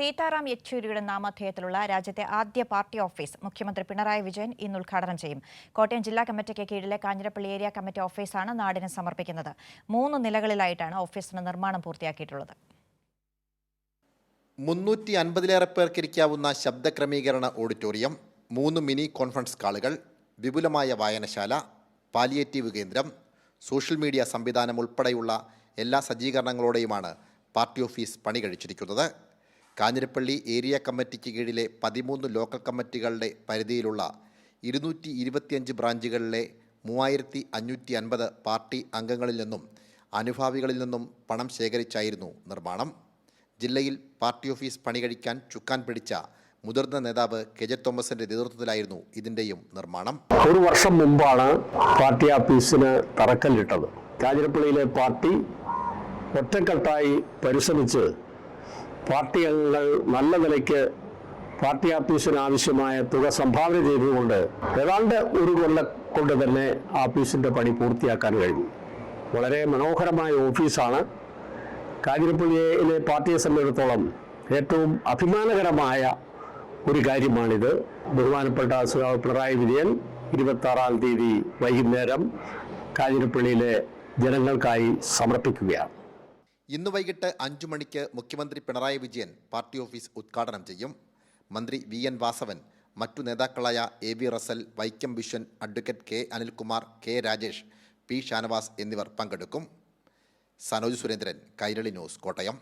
സീതാറാം യെച്ചൂരിയുടെ നാമധേയത്തിലുള്ള രാജ്യത്തെ ആദ്യ party office മുഖ്യമന്ത്രി പിണറായി വിജയൻ ഇന്ന് ഉദ്ഘാടനം ചെയ്യും. കോട്ടയം ജില്ലാ കമ്മിറ്റിക്ക് കീഴിലെ കാഞ്ഞിരപ്പള്ളി ഏരിയ കമ്മിറ്റി ഓഫീസാണ് നാടിന് സമർപ്പിക്കുന്നത്. 3 നിലകളിലായിട്ടാണ് ഓഫീസിന് നിർമ്മാണം പൂർത്തിയാക്കിയിട്ടുള്ളത്. 350-ലേറെ പേർക്കിരിക്കാവുന്ന ശബ്ദക്രമീകരണ ഓഡിറ്റോറിയം, 3 മിനി കോൺഫറൻസ് ഹാളുകൾ, വിപുലമായ വായനശാല, പാലിയേറ്റീവ് കേന്ദ്രം, സോഷ്യൽ മീഡിയ സംവിധാനം ഉൾപ്പെടെയുള്ള എല്ലാ സജ്ജീകരണങ്ങളോടെയുമാണ് പാർട്ടി ഓഫീസ് പണി കഴിച്ചിരിക്കുന്നത്. കാഞ്ഞിരപ്പള്ളി ഏരിയ കമ്മിറ്റിക്ക് കീഴിലെ 13 ലോക്കൽ കമ്മിറ്റികളുടെ പരിധിയിലുള്ള 225 ബ്രാഞ്ചുകളിലെ 3550 പാർട്ടി അംഗങ്ങളിൽ നിന്നും അനുഭാവികളിൽ നിന്നും പണം ശേഖരിച്ചായിരുന്നു നിർമ്മാണം. ജില്ലയിൽ പാർട്ടി ഓഫീസ് പണി കഴിക്കാൻ ചുക്കാൻ പിടിച്ച മുതിർന്ന നേതാവ് കെ.ജെ. തോമസിന്റെ നേതൃത്വത്തിലായിരുന്നു ഇതിന്റെയും നിർമ്മാണം. ഒരു വർഷം മുമ്പാണ് പാർട്ടി ഓഫീസിന് തറക്കല്ലിട്ടത്. കാഞ്ഞിരപ്പള്ളിയിലെ പാർട്ടി ഒറ്റക്കെട്ടായി പരിശ്രമിച്ച് പാർട്ടി അംഗങ്ങൾ നല്ല നിലയ്ക്ക് പാർട്ടി ഓഫീസിന് ആവശ്യമായ തുക സംഭാവന ചെയ്തുകൊണ്ട് ഏതാണ്ട് ഒരു കൊല്ലം കൊണ്ട് തന്നെ ഓഫീസിന്റെ പണി പൂർത്തിയാക്കാൻ കഴിഞ്ഞു. വളരെ മനോഹരമായ ഓഫീസാണ്. കാഞ്ഞിരപ്പള്ളിയിലെ പാർട്ടിയെ സംബന്ധിച്ചിടത്തോളം ഏറ്റവും അഭിമാനകരമായ ഒരു കാര്യമാണിത്. ബഹുമാനപ്പെട്ട പിണറായി വിജയൻ 26-ാം തീയതി വൈകുന്നേരം കാഞ്ഞിരപ്പള്ളിയിലെ ജനങ്ങൾക്കായി സമർപ്പിക്കുകയാണ്. ഇന്ന് വൈകിട്ട് 5 മണിക്ക് മുഖ്യമന്ത്രി പിണറായി വിജയൻ പാർട്ടി ഓഫീസ് ഉദ്ഘാടനം ചെയ്യും. മന്ത്രി വി.എൻ. വാസവൻ, മറ്റു നേതാക്കളായ എ.വി. റസൽ, വൈക്കം വിശ്വൻ, അഡ്വക്കേറ്റ് കെ. അനിൽകുമാർ, കെ. രാജേഷ്, പി. ഷാനവാസ് എന്നിവർ പങ്കെടുക്കും. സനോജ് സുരേന്ദ്രൻ, കൈരളി ന്യൂസ്, കോട്ടയം.